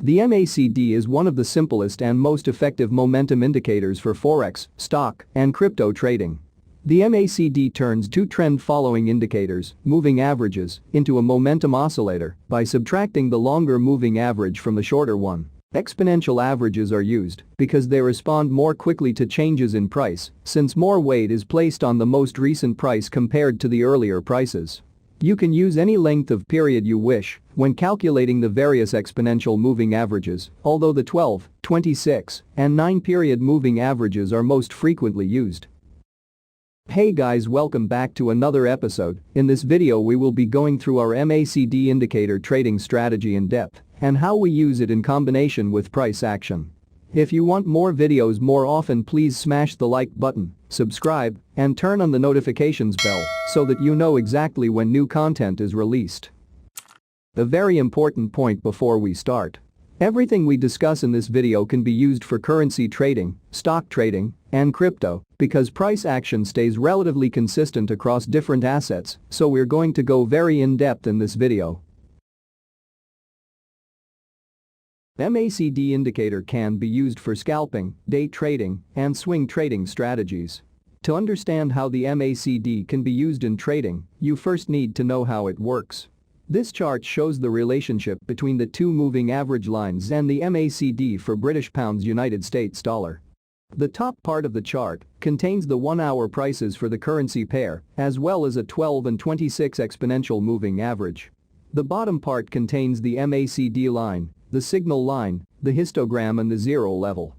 The MACD is one of the simplest and most effective momentum indicators for forex, stock, and crypto trading. The MACD turns two trend-following indicators, moving averages, into a momentum oscillator by subtracting the longer moving average from the shorter one. Exponential averages are used because they respond more quickly to changes in price, since more weight is placed on the most recent price compared to the earlier prices. You can use any length of period you wish when calculating the various exponential moving averages, although the 12, 26, and 9-period moving averages are most frequently used. Hey guys, welcome back to another episode. In this video we will be going through our MACD indicator trading strategy in depth and how we use it in combination with price action. If you want more videos more often, please smash the like button, subscribe, and turn on the notifications bell so that you know exactly when new content is released. A very important point before we start. Everything we discuss in this video can be used for currency trading, stock trading, and crypto because price action stays relatively consistent across different assets, so we're going to go very in-depth in this video. MACD indicator can be used for scalping, day trading, and swing trading strategies. To understand how the MACD can be used in trading, you first need to know how it works. This chart shows the relationship between the two moving average lines and the MACD for British pounds United States dollar. The top part of the chart contains the 1-hour prices for the currency pair, as well as a 12 and 26 exponential moving average. The bottom part contains the MACD line, the signal line, the histogram, and the zero level.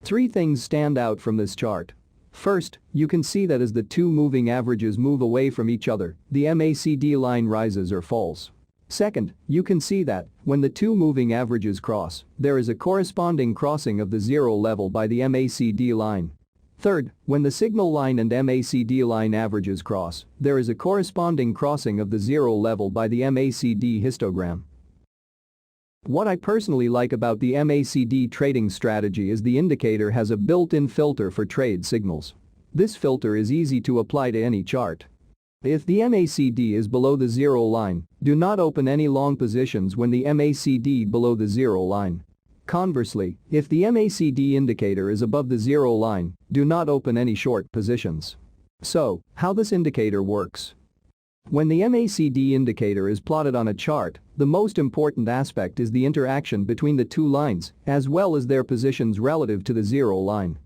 Three things stand out from this chart. First, you can see that as the two moving averages move away from each other, the MACD line rises or falls. Second, you can see that, when the two moving averages cross, there is a corresponding crossing of the zero level by the MACD line. Third, when the signal line and MACD line averages cross, there is a corresponding crossing of the zero level by the MACD histogram. What I personally like about the MACD trading strategy is the indicator has a built-in filter for trade signals. This filter is easy to apply to any chart. If the MACD is below the zero line, do not open any long positions when the MACD below the zero line. Conversely, if the MACD indicator is above the zero line, do not open any short positions. So, how this indicator works? When the MACD indicator is plotted on a chart, the most important aspect is the interaction between the two lines, as well as their positions relative to the zero line.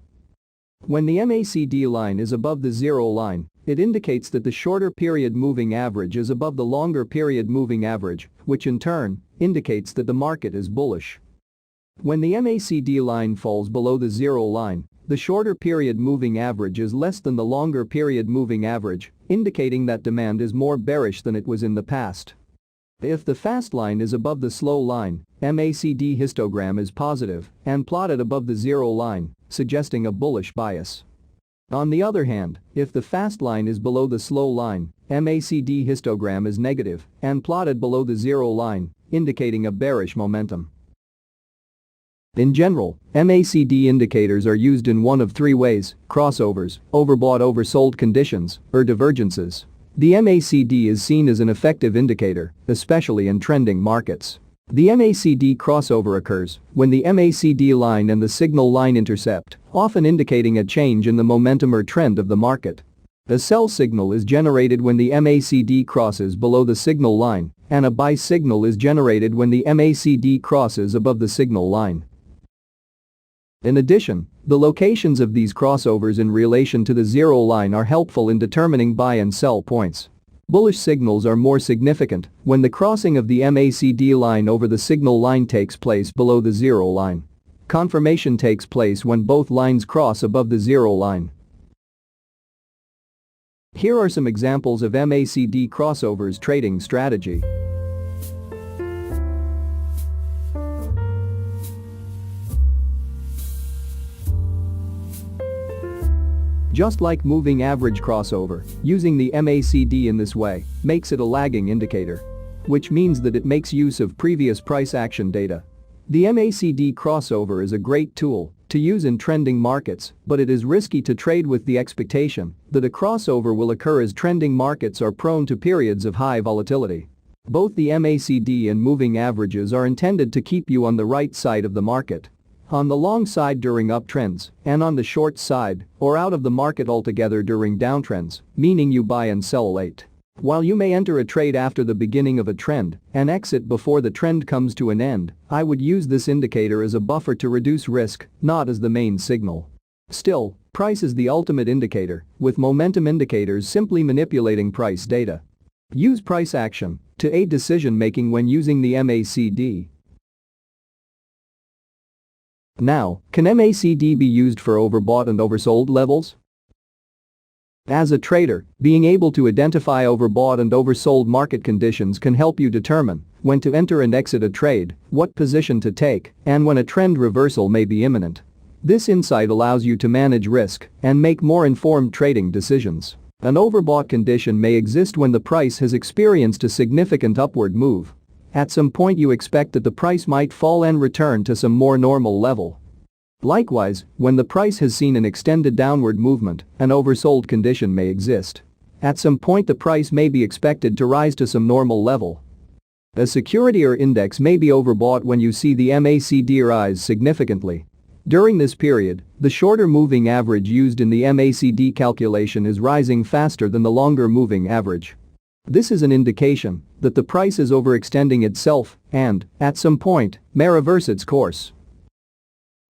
When the MACD line is above the zero line, it indicates that the shorter period moving average is above the longer period moving average, which in turn indicates that the market is bullish. When the MACD line falls below the zero line, the shorter period moving average is less than the longer period moving average, indicating that demand is more bearish than it was in the past. If the fast line is above the slow line, MACD histogram is positive and plotted above the zero line, suggesting a bullish bias. On the other hand, if the fast line is below the slow line, MACD histogram is negative and plotted below the zero line, indicating a bearish momentum. In general, MACD indicators are used in one of three ways: crossovers, overbought-oversold conditions, or divergences. The MACD is seen as an effective indicator, especially in trending markets. The MACD crossover occurs when the MACD line and the signal line intercept, often indicating a change in the momentum or trend of the market. A sell signal is generated when the MACD crosses below the signal line, and a buy signal is generated when the MACD crosses above the signal line. In addition, the locations of these crossovers in relation to the zero line are helpful in determining buy and sell points. Bullish signals are more significant when the crossing of the MACD line over the signal line takes place below the zero line. Confirmation takes place when both lines cross above the zero line. Here are some examples of MACD crossovers trading strategy. Just like moving average crossover, using the MACD in this way makes it a lagging indicator, which means that it makes use of previous price action data. The MACD crossover is a great tool to use in trending markets, but it is risky to trade with the expectation that a crossover will occur as trending markets are prone to periods of high volatility. Both the MACD and moving averages are intended to keep you on the right side of the market. On the long side during uptrends, and on the short side, or out of the market altogether during downtrends, meaning you buy and sell late. While you may enter a trade after the beginning of a trend and exit before the trend comes to an end, I would use this indicator as a buffer to reduce risk, not as the main signal. Still, price is the ultimate indicator, with momentum indicators simply manipulating price data. Use price action to aid decision-making when using the MACD. Now, can MACD be used for overbought and oversold levels? As a trader, being able to identify overbought and oversold market conditions can help you determine when to enter and exit a trade, what position to take, and when a trend reversal may be imminent. This insight allows you to manage risk and make more informed trading decisions. An overbought condition may exist when the price has experienced a significant upward move. At some point you expect that the price might fall and return to some more normal level. Likewise, when the price has seen an extended downward movement, an oversold condition may exist. At some point the price may be expected to rise to some normal level. A security or index may be overbought when you see the MACD rise significantly. During this period, the shorter moving average used in the MACD calculation is rising faster than the longer moving average. This is an indication that the price is overextending itself and, at some point, may reverse its course.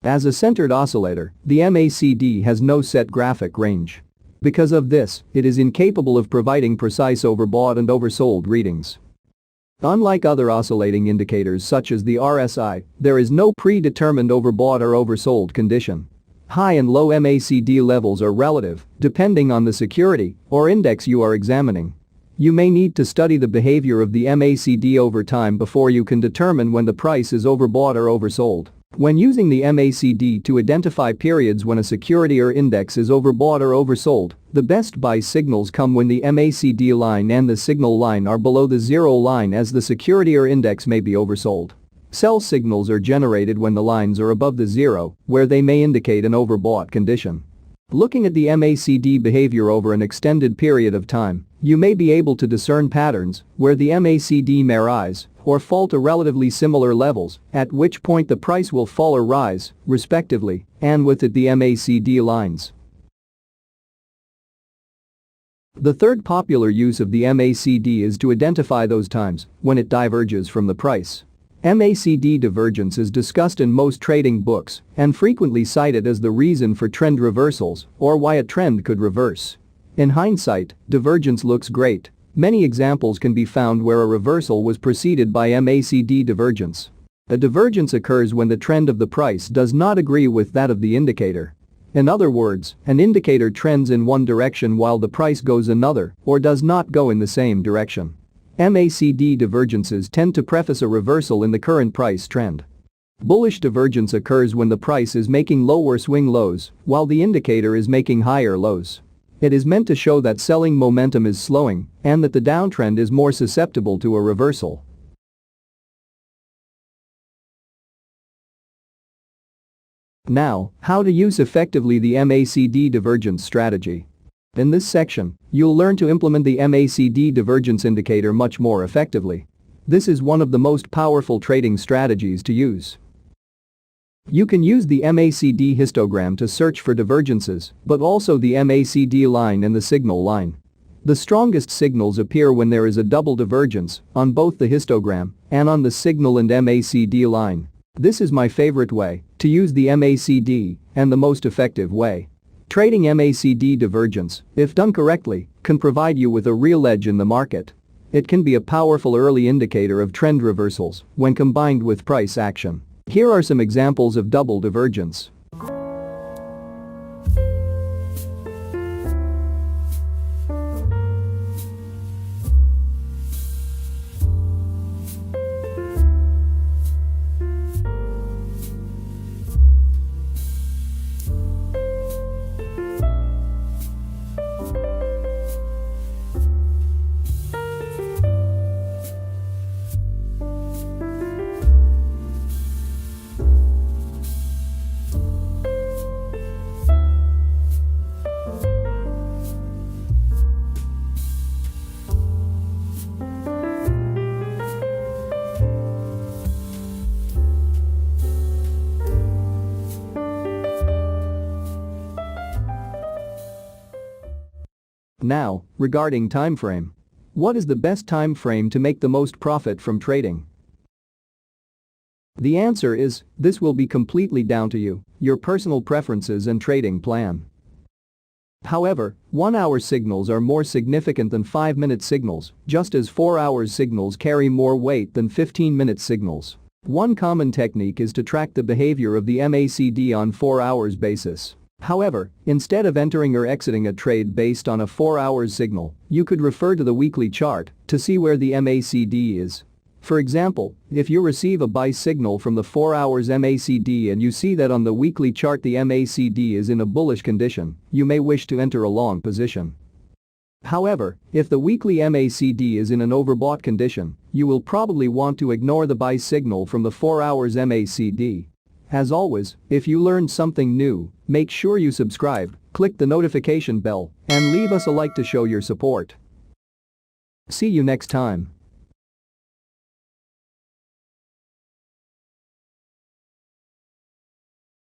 As a centered oscillator, the MACD has no set graphic range. Because of this, it is incapable of providing precise overbought and oversold readings. Unlike other oscillating indicators such as the RSI, there is no predetermined overbought or oversold condition. High and low MACD levels are relative, depending on the security or index you are examining. You may need to study the behavior of the MACD over time before you can determine when the price is overbought or oversold. When using the MACD to identify periods when a security or index is overbought or oversold, the best buy signals come when the MACD line and the signal line are below the zero line, as the security or index may be oversold. Sell signals are generated when the lines are above the zero, where they may indicate an overbought condition. Looking at the MACD behavior over an extended period of time, you may be able to discern patterns where the MACD may rise or fall to relatively similar levels, at which point the price will fall or rise, respectively, and with it the MACD lines. The third popular use of the MACD is to identify those times when it diverges from the price. MACD divergence is discussed in most trading books and frequently cited as the reason for trend reversals or why a trend could reverse. In hindsight, divergence looks great. Many examples can be found where a reversal was preceded by MACD divergence. A divergence occurs when the trend of the price does not agree with that of the indicator. In other words, an indicator trends in one direction while the price goes another or does not go in the same direction. MACD divergences tend to preface a reversal in the current price trend. Bullish divergence occurs when the price is making lower swing lows while the indicator is making higher lows. It is meant to show that selling momentum is slowing and that the downtrend is more susceptible to a reversal. Now, how to use effectively the MACD divergence strategy. In this section, you'll learn to implement the MACD divergence indicator much more effectively. This is one of the most powerful trading strategies to use. You can use the MACD histogram to search for divergences, but also the MACD line and the signal line. The strongest signals appear when there is a double divergence on both the histogram and on the signal and MACD line. This is my favorite way to use the MACD and the most effective way. Trading MACD divergence, if done correctly, can provide you with a real edge in the market. It can be a powerful early indicator of trend reversals when combined with price action. Here are some examples of double divergence. Now, regarding time frame. What is the best time frame to make the most profit from trading? The answer is, this will be completely down to you, your personal preferences and trading plan. However, 1-hour signals are more significant than 5-minute signals, just as 4-hour signals carry more weight than 15-minute signals. One common technique is to track the behavior of the MACD on 4 hours basis. However, instead of entering or exiting a trade based on a 4-hour signal, you could refer to the weekly chart to see where the MACD is. For example, if you receive a buy signal from the 4 hours MACD and you see that on the weekly chart the MACD is in a bullish condition, you may wish to enter a long position. However, if the weekly MACD is in an overbought condition, you will probably want to ignore the buy signal from the 4 hours MACD. As always, if you learned something new, make sure you subscribe, click the notification bell, and leave us a like to show your support. See you next time.